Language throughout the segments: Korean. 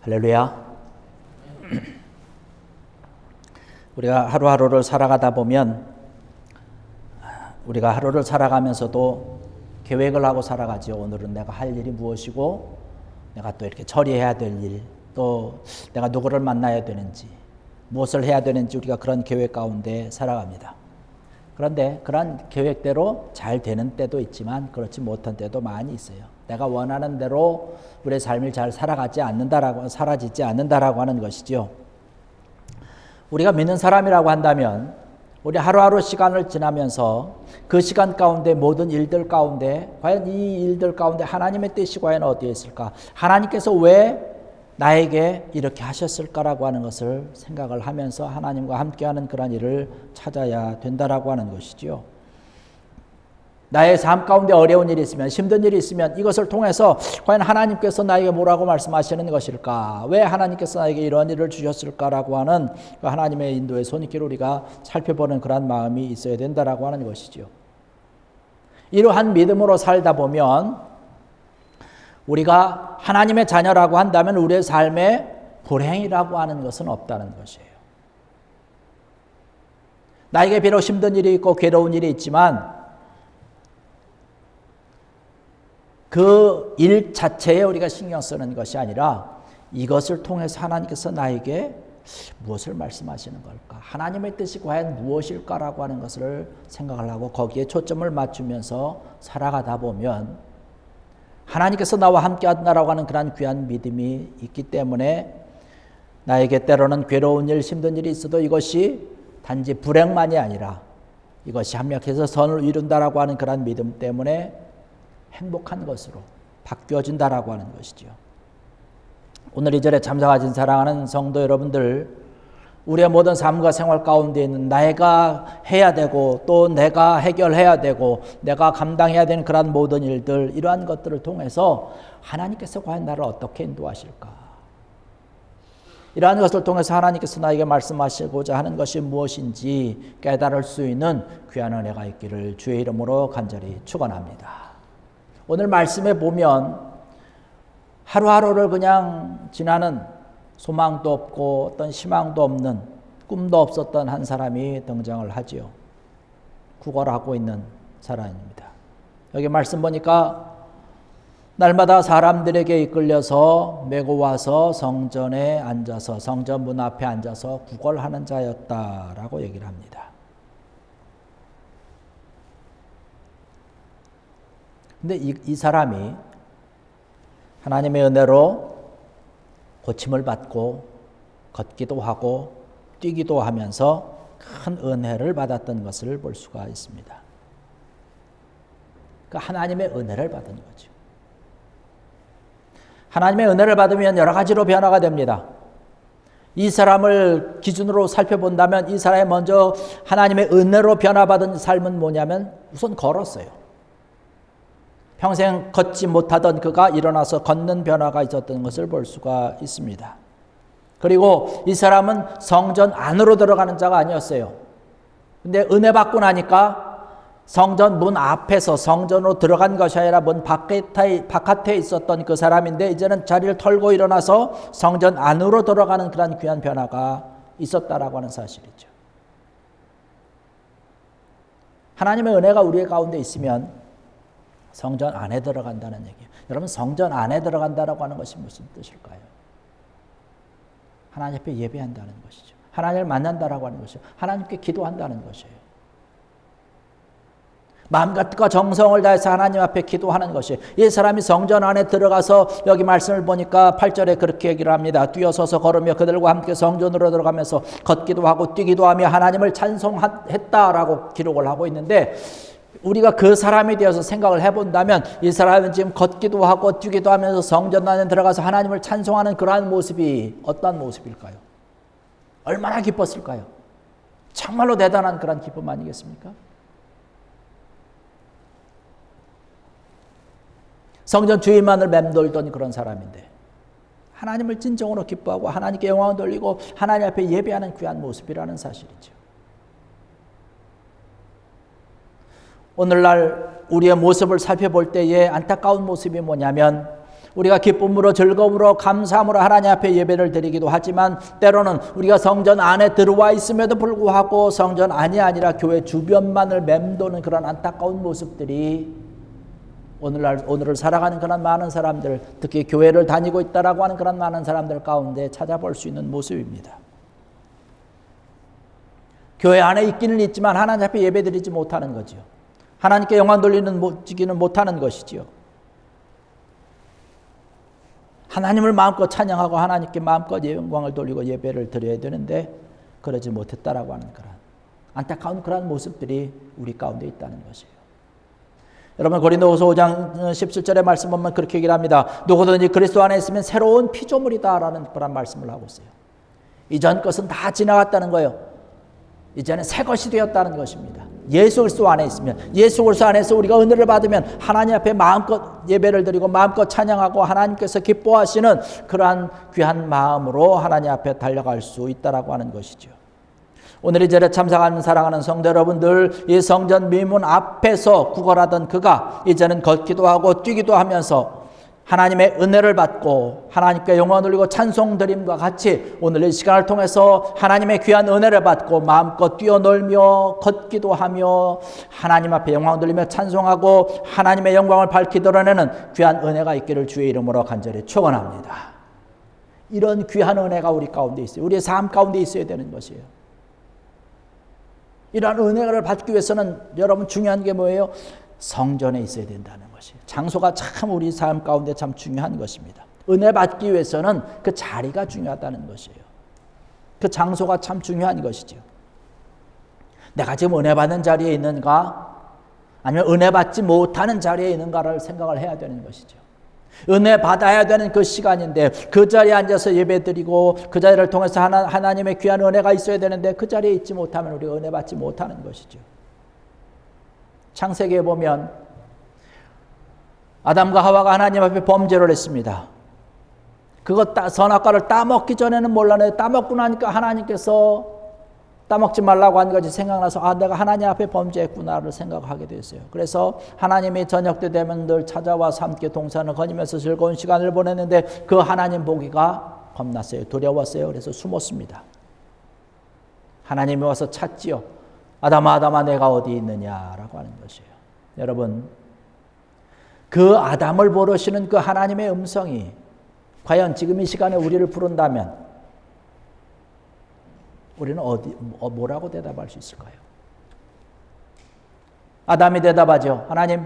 할렐루야. 우리가 하루하루를 살아가다 보면 우리가 하루를 살아가면서도 계획을 하고 살아가죠. 오늘은 내가 할 일이 무엇이고 내가 또 이렇게 처리해야 될 일, 또 내가 누구를 만나야 되는지, 무엇을 해야 되는지 우리가 그런 계획 가운데 살아갑니다. 그런데 그런 계획대로 잘 되는 때도 있지만 그렇지 못한 때도 많이 있어요. 내가 원하는 대로 우리의 삶을 잘 살아지지 않는다라고 하는 것이죠. 우리가 믿는 사람이라고 한다면 우리 하루하루 시간을 지나면서 그 시간 가운데 모든 일들 가운데 과연 이 일들 가운데 하나님의 뜻이 과연 어디에 있을까? 하나님께서 왜 나에게 이렇게 하셨을까라고 하는 것을 생각을 하면서 하나님과 함께하는 그런 일을 찾아야 된다라고 하는 것이지요. 나의 삶 가운데 어려운 일이 있으면, 힘든 일이 있으면 이것을 통해서 과연 하나님께서 나에게 뭐라고 말씀하시는 것일까? 왜 하나님께서 나에게 이런 일을 주셨을까라고 하는 그 하나님의 인도의 손길을 우리가 살펴보는 그런 마음이 있어야 된다라고 하는 것이죠. 이러한 믿음으로 살다 보면 우리가 하나님의 자녀라고 한다면 우리의 삶에 불행이라고 하는 것은 없다는 것이에요. 나에게 비록 힘든 일이 있고 괴로운 일이 있지만 그 일 자체에 우리가 신경 쓰는 것이 아니라 이것을 통해서 하나님께서 나에게 무엇을 말씀하시는 걸까? 하나님의 뜻이 과연 무엇일까라고 하는 것을 생각을 하고 거기에 초점을 맞추면서 살아가다 보면 하나님께서 나와 함께 한다라고 하는 그런 귀한 믿음이 있기 때문에 나에게 때로는 괴로운 일, 힘든 일이 있어도 이것이 단지 불행만이 아니라 이것이 합력해서 선을 이룬다라고 하는 그런 믿음 때문에 행복한 것으로 바뀌어진다라고 하는 것이죠. 오늘 이 절에 참석하신 사랑하는 성도 여러분들, 우리의 모든 삶과 생활 가운데 있는 내가 해야 되고 또 내가 해결해야 되고 내가 감당해야 되는 그런 모든 일들, 이러한 것들을 통해서 하나님께서 과연 나를 어떻게 인도하실까? 이러한 것을 통해서 하나님께서 나에게 말씀하시고자 하는 것이 무엇인지 깨달을 수 있는 귀한 은혜가 있기를 주의 이름으로 간절히 축원합니다. 오늘 말씀에 보면 하루하루를 그냥 지나는 소망도 없고 어떤 희망도 없는, 꿈도 없었던 한 사람이 등장을 하지요. 구걸하고 있는 사람입니다. 여기 말씀 보니까 날마다 사람들에게 이끌려서 메고 와서 성전에 앉아서, 성전 문 앞에 앉아서 구걸하는 자였다라고 얘기를 합니다. 근데 이 사람이 하나님의 은혜로 고침을 받고 걷기도 하고 뛰기도 하면서 큰 은혜를 받았던 것을 볼 수가 있습니다. 그러니까 하나님의 은혜를 받은 거죠. 하나님의 은혜를 받으면 여러 가지로 변화가 됩니다. 이 사람을 기준으로 살펴본다면 이 사람이 먼저 하나님의 은혜로 변화받은 삶은 뭐냐면 우선 걸었어요. 평생 걷지 못하던 그가 일어나서 걷는 변화가 있었던 것을 볼 수가 있습니다. 그리고 이 사람은 성전 안으로 들어가는 자가 아니었어요. 근데 은혜 받고 나니까 성전 문 앞에서 성전으로 들어간 것이 아니라 문 바깥에 있었던 그 사람인데 이제는 자리를 털고 일어나서 성전 안으로 들어가는 그런 귀한 변화가 있었다라고 하는 사실이죠. 하나님의 은혜가 우리 가운데 있으면 성전 안에 들어간다는 얘기예요. 여러분, 성전 안에 들어간다라고 하는 것이 무슨 뜻일까요? 하나님 앞에 예배한다는 것이죠. 하나님을 만난다라고 하는 것이죠. 하나님께 기도한다는 것이에요. 마음과 뜻과 정성을 다해서 하나님 앞에 기도하는 것이에요. 이 사람이 성전 안에 들어가서 여기 말씀을 보니까 8절에 그렇게 얘기를 합니다. 뛰어서서 걸으며 그들과 함께 성전으로 들어가면서 걷기도 하고 뛰기도 하며 하나님을 찬송했다라고 기록을 하고 있는데, 우리가 그 사람이 되어서 생각을 해본다면 이 사람은 지금 걷기도 하고 뛰기도 하면서 성전 안에 들어가서 하나님을 찬송하는 그러한 모습이 어떤 모습일까요? 얼마나 기뻤을까요? 정말로 대단한 그런 기쁨 아니겠습니까? 성전 주인만을 맴돌던 그런 사람인데 하나님을 진정으로 기뻐하고 하나님께 영광을 돌리고 하나님 앞에 예배하는 귀한 모습이라는 사실이죠. 오늘날 우리의 모습을 살펴볼 때의 안타까운 모습이 뭐냐면 우리가 기쁨으로 즐거움으로 감사함으로 하나님 앞에 예배를 드리기도 하지만 때로는 우리가 성전 안에 들어와 있음에도 불구하고 성전 안이 아니라 교회 주변만을 맴도는 그런 안타까운 모습들이 오늘을 살아가는 그런 많은 사람들, 특히 교회를 다니고 있다라고 하는 그런 많은 사람들 가운데 찾아볼 수 있는 모습입니다. 교회 안에 있기는 있지만 하나님 앞에 예배드리지 못하는 거죠. 하나님께 영광 돌리지는 못하는 것이지요. 하나님을 마음껏 찬양하고 하나님께 마음껏 영광을 돌리고 예배를 드려야 되는데 그러지 못했다라고 하는 그런 안타까운 그런 모습들이 우리 가운데 있다는 것이에요. 여러분 고린도후서 5장 17절의 말씀 보면 그렇게 얘기를 합니다. 누구든지 그리스도 안에 있으면 새로운 피조물이다라는 그런 말씀을 하고 있어요. 이전 것은 다 지나갔다는 거예요. 이제는 새 것이 되었다는 것입니다. 예수 그리스도 안에 있으면, 예수 그리스도 안에서 우리가 은혜를 받으면 하나님 앞에 마음껏 예배를 드리고 마음껏 찬양하고 하나님께서 기뻐하시는 그러한 귀한 마음으로 하나님 앞에 달려갈 수 있다라고 하는 것이죠. 오늘 이 자리에 참석하는 사랑하는 성도 여러분들, 이 성전 미문 앞에서 구걸하던 그가 이제는 걷기도 하고 뛰기도 하면서 하나님의 은혜를 받고 하나님께 영광을 돌리고 찬송 드림과 같이 오늘 이 시간을 통해서 하나님의 귀한 은혜를 받고 마음껏 뛰어놀며 걷기도 하며 하나님 앞에 영광을 돌리며 찬송하고 하나님의 영광을 밝히 드러내는 귀한 은혜가 있기를 주의 이름으로 간절히 축원합니다. 이런 귀한 은혜가 우리 가운데 있어요. 우리의 삶 가운데 있어야 되는 것이에요. 이러한 은혜를 받기 위해서는 여러분 중요한 게 뭐예요? 성전에 있어야 된다는 것이에요. 장소가 참 우리 삶 가운데 참 중요한 것입니다. 은혜 받기 위해서는 그 자리가 중요하다는 것이에요. 그 장소가 참 중요한 것이죠. 내가 지금 은혜 받는 자리에 있는가? 아니면 은혜 받지 못하는 자리에 있는가를 생각을 해야 되는 것이죠. 은혜 받아야 되는 그 시간인데 그 자리에 앉아서 예배드리고 그 자리를 통해서 하나님의 귀한 은혜가 있어야 되는데 그 자리에 있지 못하면 우리가 은혜 받지 못하는 것이죠. 창세기에 보면 아담과 하와가 하나님 앞에 범죄를 했습니다. 선악과를 따먹기 전에는 몰랐는데 따먹고 나니까 하나님께서 따먹지 말라고 한 것이 생각나서 내가 하나님 앞에 범죄했구나를 생각하게 됐어요. 그래서 하나님이 저녁 때 되면 늘 찾아와서 함께 동산을 거니면서 즐거운 시간을 보냈는데 그 하나님 보기가 겁났어요. 두려웠어요. 그래서 숨었습니다. 하나님이 와서 찾지요. 아담아 내가 어디 있느냐라고 하는 것이에요. 여러분 그 아담을 부르시는 그 하나님의 음성이 과연 지금 이 시간에 우리를 부른다면 우리는 뭐라고 대답할 수 있을까요? 아담이 대답하죠. 하나님,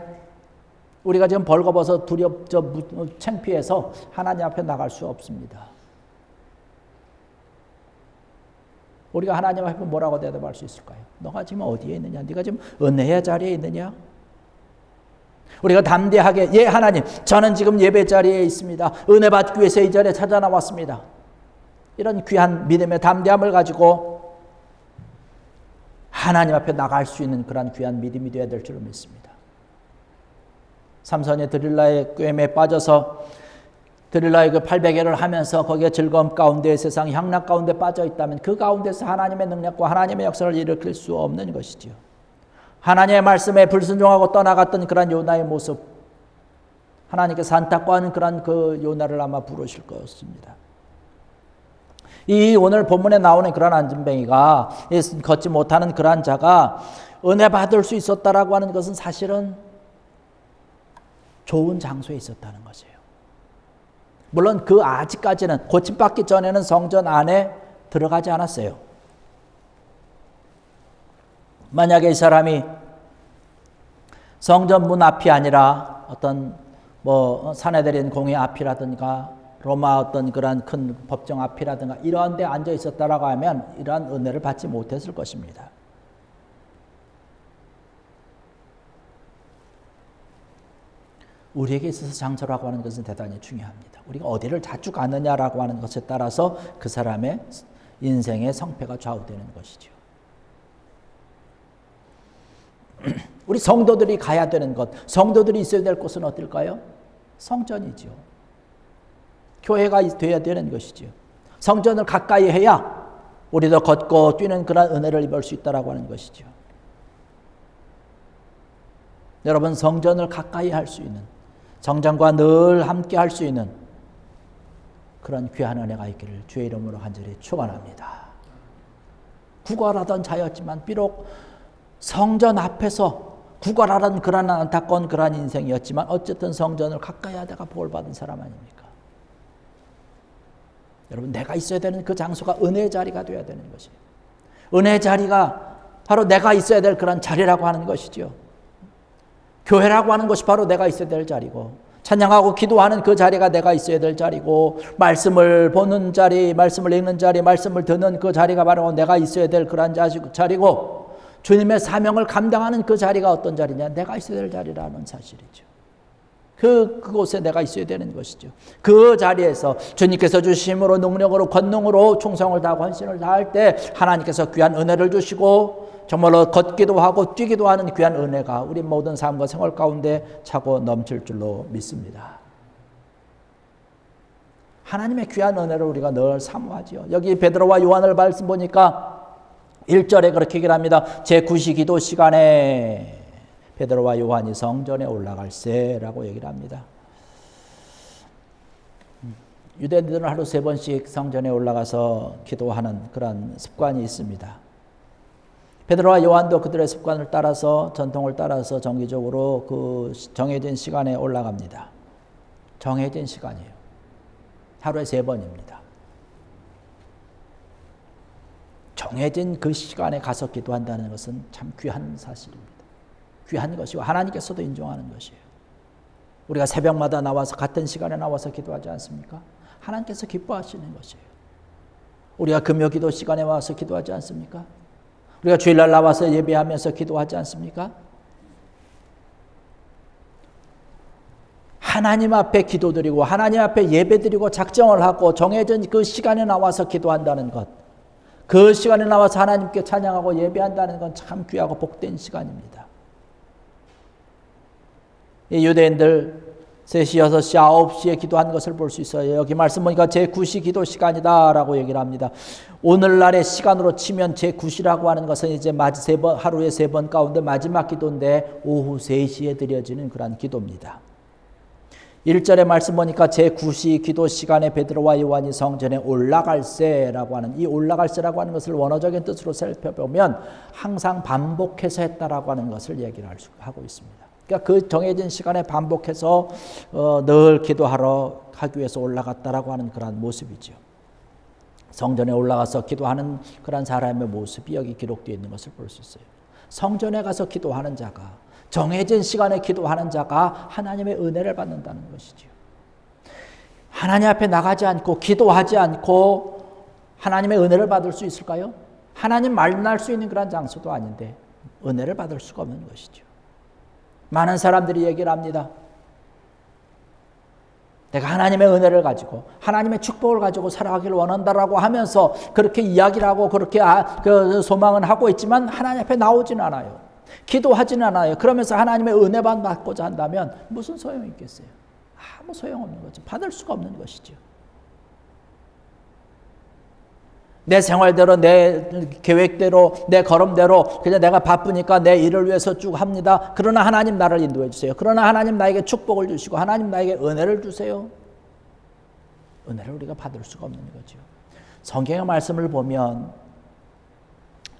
우리가 지금 벌거벗어 창피해서 하나님 앞에 나갈 수 없습니다. 우리가 하나님 앞에 뭐라고 대답할 수 있을까요? 너가 지금 어디에 있느냐? 네가 지금 은혜의 자리에 있느냐? 우리가 담대하게 예 하나님, 저는 지금 예배 자리에 있습니다. 은혜 받기 위해서 이 자리에 찾아 나왔습니다. 이런 귀한 믿음의 담대함을 가지고 하나님 앞에 나갈 수 있는 그런 귀한 믿음이 되어야 될 줄을 믿습니다. 삼손이 드릴라의 꿰매에 빠져서 드릴라의 그 팔베개를 하면서 거기에 즐거움 가운데 세상 향락 가운데 빠져 있다면 그 가운데서 하나님의 능력과 하나님의 역사를 일으킬 수 없는 것이지요. 하나님의 말씀에 불순종하고 떠나갔던 그런 요나의 모습, 하나님께서 안타까워하는 그런 그 요나를 아마 부르실 것입니다. 이 오늘 본문에 나오는 그런 안진뱅이가 걷지 못하는 그러한 자가 은혜 받을 수 있었다라고 하는 것은 사실은 좋은 장소에 있었다는 것이에요. 물론 그 아직까지는 고침받기 전에는 성전 안에 들어가지 않았어요. 만약에 이 사람이 성전 문 앞이 아니라 어떤 사내들인 공회 앞이라든가 로마 어떤 그런 큰 법정 앞이라든가 이러한 데 앉아 있었다라고 하면 이러한 은혜를 받지 못했을 것입니다. 우리에게 있어서 장소라고 하는 것은 대단히 중요합니다. 우리가 어디를 자주 가느냐라고 하는 것에 따라서 그 사람의 인생의 성패가 좌우되는 것이죠. 우리 성도들이 가야 되는 것, 성도들이 있어야 될 곳은 어딜까요? 성전이죠. 교회가 되어야 되는 것이죠. 성전을 가까이 해야 우리도 걷고 뛰는 그런 은혜를 입을 수 있다라고 하는 것이죠. 여러분 성전을 가까이 할 수 있는, 성전과 늘 함께 할 수 있는 그런 귀한 은혜가 있기를 주의 이름으로 간절히 축원합니다. 구걸하던 자였지만 비록 성전 앞에서 구걸하던 그런 안타까운 그런 인생이었지만 어쨌든 성전을 가까이 하다가 복을 받은 사람 아닙니까? 여러분, 내가 있어야 되는 그 장소가 은혜의 자리가 되어야 되는 것이에요. 은혜의 자리가 바로 내가 있어야 될 그런 자리라고 하는 것이죠. 교회라고 하는 것이 바로 내가 있어야 될 자리고, 찬양하고 기도하는 그 자리가 내가 있어야 될 자리고, 말씀을 보는 자리, 말씀을 읽는 자리, 말씀을 듣는 그 자리가 바로 내가 있어야 될 그런 자리고, 주님의 사명을 감당하는 그 자리가 어떤 자리냐? 내가 있어야 될 자리라는 사실이죠. 그곳에 내가 있어야 되는 것이죠. 그 자리에서 주님께서 주심으로 능력으로 권능으로 충성을 다하고 헌신을 다할 때 하나님께서 귀한 은혜를 주시고 정말로 걷기도 하고 뛰기도 하는 귀한 은혜가 우리 모든 삶과 생활 가운데 차고 넘칠 줄로 믿습니다. 하나님의 귀한 은혜를 우리가 늘 사모하지요. 여기 베드로와 요한을 말씀 보니까 1절에 그렇게 얘기를 합니다. 제9시 기도 시간에 베드로와 요한이 성전에 올라갈세라고 얘기를 합니다. 유대인들은 하루 3번씩 성전에 올라가서 기도하는 그런 습관이 있습니다. 베드로와 요한도 그들의 습관을 따라서 전통을 따라서 정기적으로 그 정해진 시간에 올라갑니다. 정해진 시간이에요. 하루에 3번입니다. 정해진 그 시간에 가서 기도한다는 것은 참 귀한 사실입니다. 귀한 것이고 하나님께서도 인정하는 것이에요. 우리가 새벽마다 나와서 같은 시간에 나와서 기도하지 않습니까? 하나님께서 기뻐하시는 것이에요. 우리가 금요기도 시간에 와서 기도하지 않습니까? 우리가 주일날 나와서 예배하면서 기도하지 않습니까? 하나님 앞에 기도드리고 하나님 앞에 예배드리고 작정을 하고 정해진 그 시간에 나와서 기도한다는 것, 그 시간에 나와서 하나님께 찬양하고 예배한다는 건 참 귀하고 복된 시간입니다. 이 유대인들 3시, 6시, 9시에 기도한 것을 볼 수 있어요. 여기 말씀 보니까 제9시 기도 시간이다 라고 얘기를 합니다. 오늘날의 시간으로 치면 제9시라고 하는 것은 이제 하루에 3번 가운데 마지막 기도인데 오후 3시에 드려지는 그런 기도입니다. 1절의 말씀 보니까 제9시 기도 시간에 베드로와 요한이 성전에 올라갈세라고 하는 이 올라갈세라고 하는 것을 원어적인 뜻으로 살펴보면 항상 반복해서 했다라고 하는 것을 얘기를 하고 있습니다. 그러니까 그 정해진 시간에 반복해서 늘 기도하러 하기 위해서 올라갔다라고 하는 그런 모습이죠. 성전에 올라가서 기도하는 그런 사람의 모습이 여기 기록되어 있는 것을 볼 수 있어요. 성전에 가서 기도하는 자가, 정해진 시간에 기도하는 자가 하나님의 은혜를 받는다는 것이죠. 하나님 앞에 나가지 않고 기도하지 않고 하나님의 은혜를 받을 수 있을까요? 하나님 만날 수 있는 그런 장소도 아닌데 은혜를 받을 수가 없는 것이죠. 많은 사람들이 얘기를 합니다. 내가 하나님의 은혜를 가지고 하나님의 축복을 가지고 살아가기를 원한다라고 하면서 그렇게 이야기를 하고 그렇게 소망은 하고 있지만 하나님 앞에 나오진 않아요. 기도하진 않아요. 그러면서 하나님의 은혜만 받고자 한다면 무슨 소용이 있겠어요? 아무 소용없는 거죠. 받을 수가 없는 것이죠. 내 생활대로, 내 계획대로, 내 걸음대로 그냥 내가 바쁘니까 내 일을 위해서 쭉 합니다. 그러나 하나님 나를 인도해 주세요. 그러나 하나님 나에게 축복을 주시고 하나님 나에게 은혜를 주세요. 은혜를 우리가 받을 수가 없는 거죠. 성경의 말씀을 보면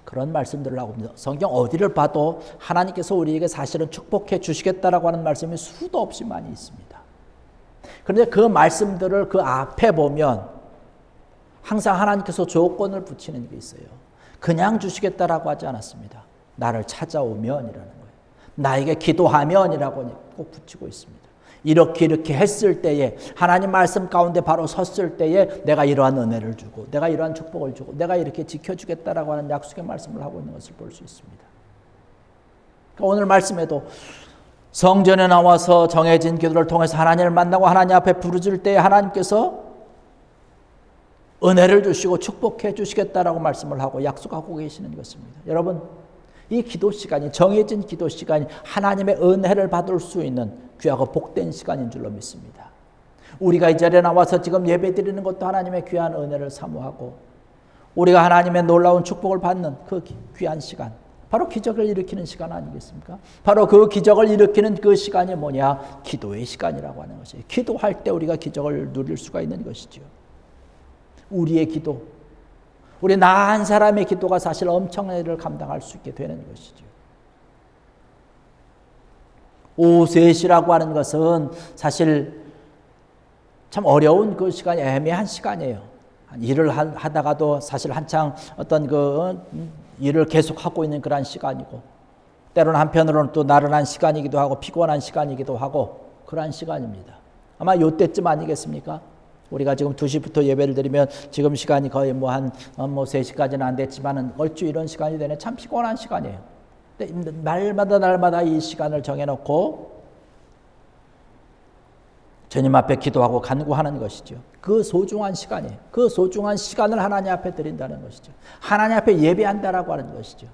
그런 말씀들을 하고 있습니다. 성경 어디를 봐도 하나님께서 우리에게 사실은 축복해 주시겠다라고 하는 말씀이 수도 없이 많이 있습니다. 그런데 그 말씀들을 그 앞에 보면 항상 하나님께서 조건을 붙이는 게 있어요. 그냥 주시겠다라고 하지 않았습니다. 나를 찾아오면이라는 거예요. 나에게 기도하면이라고 꼭 붙이고 있습니다. 이렇게 했을 때에 하나님 말씀 가운데 바로 섰을 때에 내가 이러한 은혜를 주고 내가 이러한 축복을 주고 내가 이렇게 지켜주겠다라고 하는 약속의 말씀을 하고 있는 것을 볼 수 있습니다. 그러니까 오늘 말씀에도 성전에 나와서 정해진 기도를 통해서 하나님을 만나고 하나님 앞에 부르짖을 때에 하나님께서 은혜를 주시고 축복해 주시겠다라고 말씀을 하고 약속하고 계시는 것입니다. 여러분, 이 기도 시간이 정해진 기도 시간이 하나님의 은혜를 받을 수 있는 귀하고 복된 시간인 줄로 믿습니다. 우리가 이 자리에 나와서 지금 예배드리는 것도 하나님의 귀한 은혜를 사모하고 우리가 하나님의 놀라운 축복을 받는 그 귀한 시간, 바로 기적을 일으키는 시간 아니겠습니까? 바로 그 기적을 일으키는 그 시간이 뭐냐? 기도의 시간이라고 하는 것이에요. 기도할 때 우리가 기적을 누릴 수가 있는 것이죠. 우리의 기도, 우리 나 한 사람의 기도가 사실 엄청난 일을 감당할 수 있게 되는 것이죠. 오셋이라고 하는 것은 사실 참 어려운 그 시간이 애매한 시간이에요. 일을 하다가도 사실 한창 어떤 그 일을 계속하고 있는 그런 시간이고, 때로는 한편으로는 또 나른한 시간이기도 하고 피곤한 시간이기도 하고 그러한 시간입니다. 아마 이때쯤 아니겠습니까? 우리가 지금 2시부터 예배를 드리면 지금 시간이 거의 한 3시까지는 안 됐지만은 얼추 이런 시간이 되네. 참 피곤한 시간이에요. 근데 날마다 이 시간을 정해놓고 주님 앞에 기도하고 간구하는 것이죠. 그 소중한 시간이에요. 그 소중한 시간을 하나님 앞에 드린다는 것이죠. 하나님 앞에 예배한다라고 하는 것이죠.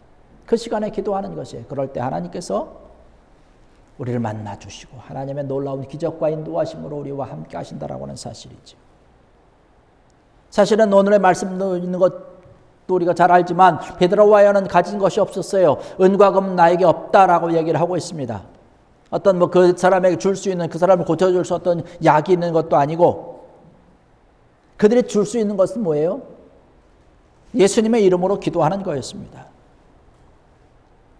그 시간에 기도하는 것이에요. 그럴 때 하나님께서 우리를 만나주시고 하나님의 놀라운 기적과 인도하심으로 우리와 함께 하신다라고 하는 사실이죠. 사실은 오늘의 말씀 있는 것도 우리가 잘 알지만 베드로와 요한은 가진 것이 없었어요. 은과 금은 나에게 없다라고 얘기를 하고 있습니다. 어떤 그 사람에게 줄 수 있는, 그 사람을 고쳐줄 수 어떤 약이 있는 것도 아니고, 그들이 줄 수 있는 것은 뭐예요? 예수님의 이름으로 기도하는 거였습니다.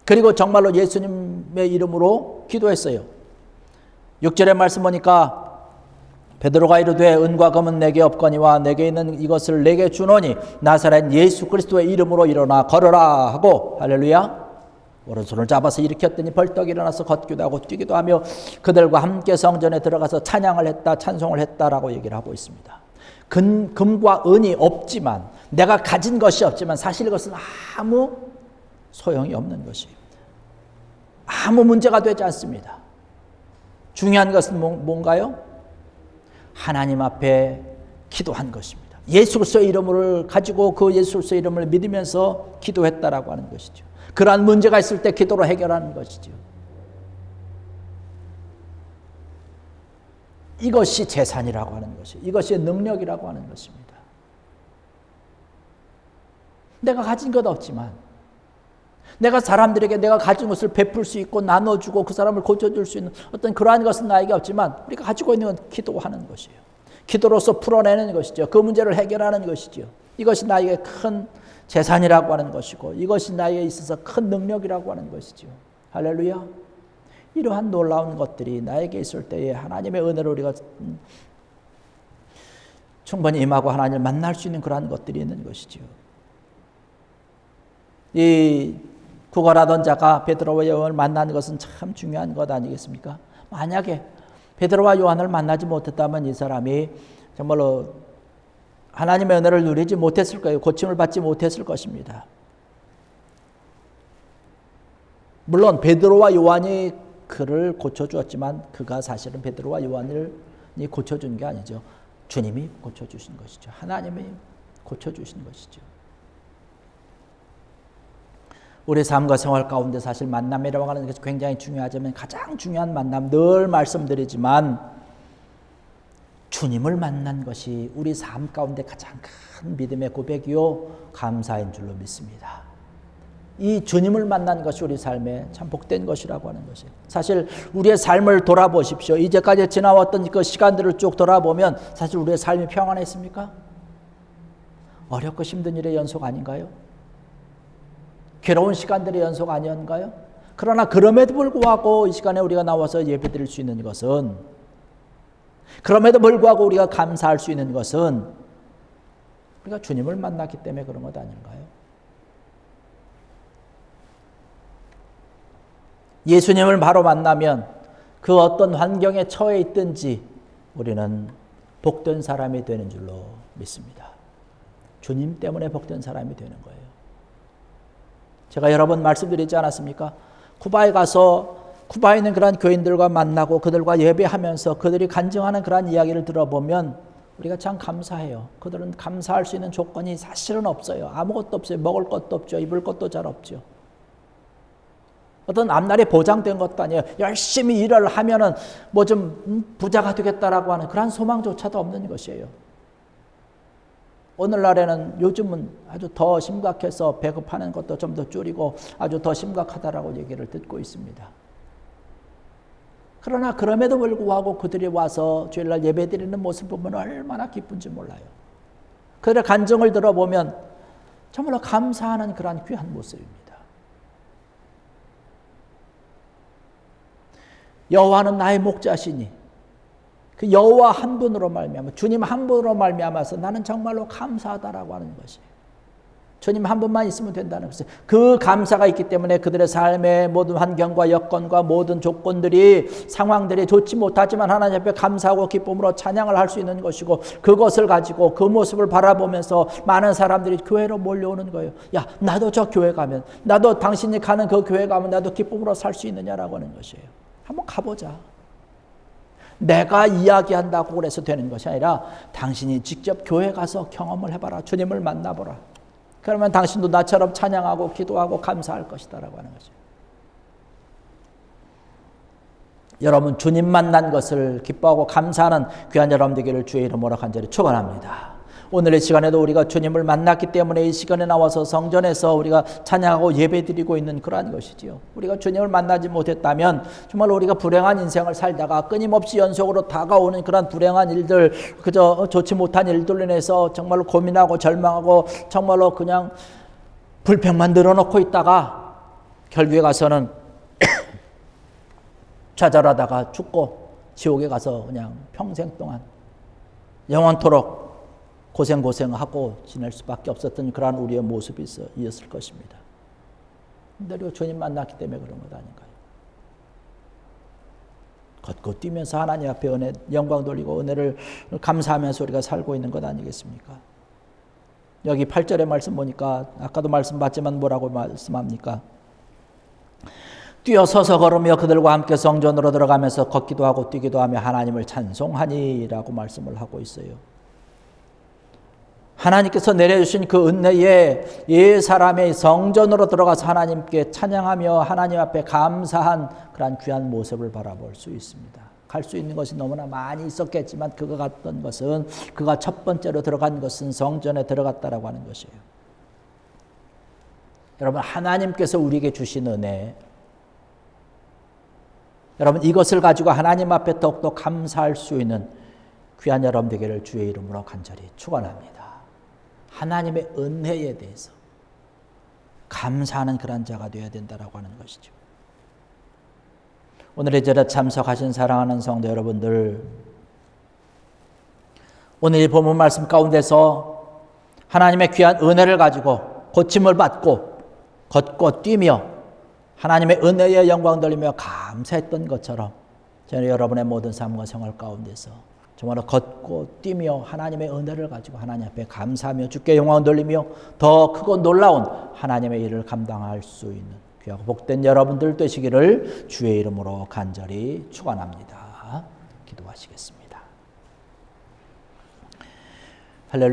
그리고 정말로 예수님의 이름으로 기도했어요. 6절의 말씀 보니까 베드로가 이르되 은과 금은 내게 없거니와 내게 있는 이것을 내게 주노니 나사렛 예수 그리스도의 이름으로 일어나 걸어라 하고, 할렐루야, 오른손을 잡아서 일으켰더니 벌떡 일어나서 걷기도 하고 뛰기도 하며 그들과 함께 성전에 들어가서 찬양을 했다, 찬송을 했다라고 얘기를 하고 있습니다. 금과 은이 없지만, 내가 가진 것이 없지만 사실 그것은 아무 소용이 없는 것입니다. 아무 문제가 되지 않습니다. 중요한 것은 뭔가요? 하나님 앞에 기도한 것입니다. 예수 그리스도의 이름을 가지고 그 예수 그리스도의 이름을 믿으면서 기도했다라고 하는 것이죠. 그러한 문제가 있을 때 기도로 해결하는 것이죠. 이것이 재산이라고 하는 것이, 이것이 능력이라고 하는 것입니다. 내가 가진 것 없지만 내가 사람들에게 내가 가진 것을 베풀 수 있고 나눠주고 그 사람을 고쳐줄 수 있는 어떤 그러한 것은 나에게 없지만 우리가 가지고 있는 건 기도하는 것이에요. 기도로서 풀어내는 것이죠. 그 문제를 해결하는 것이죠. 이것이 나에게 큰 재산이라고 하는 것이고 이것이 나에게 있어서 큰 능력이라고 하는 것이죠. 할렐루야. 이러한 놀라운 것들이 나에게 있을 때에 하나님의 은혜로 우리가 충분히 임하고 하나님을 만날 수 있는 그러한 것들이 있는 것이죠. 이 구걸하던 자가 베드로와 요한을 만난 것은 참 중요한 것 아니겠습니까? 만약에 베드로와 요한을 만나지 못했다면 이 사람이 정말로 하나님의 은혜를 누리지 못했을 거예요. 고침을 받지 못했을 것입니다. 물론 베드로와 요한이 그를 고쳐주었지만 그가 사실은 베드로와 요한을 고쳐준 게 아니죠. 주님이 고쳐주신 것이죠. 하나님이 고쳐주신 것이죠. 우리 삶과 생활 가운데 사실 만남이라고 하는 것이 굉장히 중요하지만 가장 중요한 만남, 늘 말씀드리지만 주님을 만난 것이 우리 삶 가운데 가장 큰 믿음의 고백이요 감사인 줄로 믿습니다. 이 주님을 만난 것이 우리 삶에 참 복된 것이라고 하는 것이에요. 사실 우리의 삶을 돌아보십시오. 이제까지 지나왔던 그 시간들을 쭉 돌아보면 사실 우리의 삶이 평안했습니까? 어렵고 힘든 일의 연속 아닌가요? 괴로운 시간들의 연속 아니었는가요? 그러나 그럼에도 불구하고 이 시간에 우리가 나와서 예배드릴 수 있는 것은, 그럼에도 불구하고 우리가 감사할 수 있는 것은 우리가 주님을 만났기 때문에 그런 것 아닌가요? 예수님을 바로 만나면 그 어떤 환경에 처해 있든지 우리는 복된 사람이 되는 줄로 믿습니다. 주님 때문에 복된 사람이 되는 거예요. 제가 여러 번 말씀드리지 않았습니까? 쿠바에 가서 쿠바에 있는 그런 교인들과 만나고 그들과 예배하면서 그들이 간증하는 그런 이야기를 들어보면 우리가 참 감사해요. 그들은 감사할 수 있는 조건이 사실은 없어요. 아무것도 없어요. 먹을 것도 없죠. 입을 것도 잘 없죠. 어떤 앞날에 보장된 것도 아니에요. 열심히 일을 하면은 뭐 좀 부자가 되겠다라고 하는 그런 소망조차도 없는 것이에요. 오늘날에는 요즘은 아주 더 심각해서 배급하는 것도 좀 더 줄이고 아주 더 심각하다라고 얘기를 듣고 있습니다. 그러나 그럼에도 불구하고 그들이 와서 주일날 예배드리는 모습 보면 얼마나 기쁜지 몰라요. 그들의 간증을 들어보면 정말로 감사하는 그러한 귀한 모습입니다. 여호와는 나의 목자시니 그 여호와 한 분으로 말미암아 주님 한 분으로 말미암아서 나는 정말로 감사하다라고 하는 것이에요. 주님 한 분만 있으면 된다는 것이에요. 그 감사가 있기 때문에 그들의 삶의 모든 환경과 여건과 모든 조건들이 상황들이 좋지 못하지만 하나님 앞에 감사하고 기쁨으로 찬양을 할 수 있는 것이고 그것을 가지고 그 모습을 바라보면서 많은 사람들이 교회로 몰려오는 거예요. 야, 나도 저 교회 가면 나도 당신이 가는 그 교회 가면 나도 기쁨으로 살 수 있느냐라고 하는 것이에요. 한번 가보자. 내가 이야기한다고 그래서 되는 것이 아니라 당신이 직접 교회 가서 경험을 해봐라. 주님을 만나보라. 그러면 당신도 나처럼 찬양하고 기도하고 감사할 것이다라고 하는 거죠. 여러분 주님 만난 것을 기뻐하고 감사하는 귀한 여러분 되기를 주의 이름으로 간절히 축원합니다. 오늘의 시간에도 우리가 주님을 만났기 때문에 이 시간에 나와서 성전에서 우리가 찬양하고 예배드리고 있는 그러한 것이지요. 우리가 주님을 만나지 못했다면 정말 우리가 불행한 인생을 살다가 끊임없이 연속으로 다가오는 그런 불행한 일들, 그저 좋지 못한 일들로 인해서 정말로 고민하고 절망하고 정말로 그냥 불평만 늘어놓고 있다가 결국에 가서는 좌절하다가 죽고 지옥에 가서 그냥 평생 동안 영원토록 고생하고 지낼 수밖에 없었던 그러한 우리의 모습이 있었을 것입니다. 그런데 주님 만났기 때문에 그런 것 아닌가요? 걷고 뛰면서 하나님 앞에 은혜, 영광 돌리고 은혜를 감사하면서 우리가 살고 있는 것 아니겠습니까? 여기 8절의 말씀 보니까 아까도 말씀 받지만 뭐라고 말씀합니까? 뛰어서서 걸으며 그들과 함께 성전으로 들어가면서 걷기도 하고 뛰기도 하며 하나님을 찬송하니라고 말씀을 하고 있어요. 하나님께서 내려주신 그 은혜에 이 사람의 성전으로 들어가서 하나님께 찬양하며 하나님 앞에 감사한 그러한 귀한 모습을 바라볼 수 있습니다. 갈 수 있는 것이 너무나 많이 있었겠지만 그가 갔던 것은 그가 첫 번째로 들어간 것은 성전에 들어갔다라고 하는 것이에요. 여러분 하나님께서 우리에게 주신 은혜, 여러분 이것을 가지고 하나님 앞에 더욱더 감사할 수 있는 귀한 여러분 되기를 주의 이름으로 간절히 축원합니다. 하나님의 은혜에 대해서 감사하는 그런 자가 되어야 된다라고 하는 것이죠. 오늘의 제례 참석하신 사랑하는 성도 여러분들, 오늘 이 본문 말씀 가운데서 하나님의 귀한 은혜를 가지고 고침을 받고 걷고 뛰며 하나님의 은혜에 영광 돌리며 감사했던 것처럼 저는 여러분의 모든 삶과 생활 가운데서 정말로 걷고 뛰며 하나님의 은혜를 가지고 하나님 앞에 감사하며 주께 영광 돌리며 더 크고 놀라운 하나님의 일을 감당할 수 있는 귀하고 복된 여러분들 되시기를 주의 이름으로 간절히 축원합니다. 기도하시겠습니다.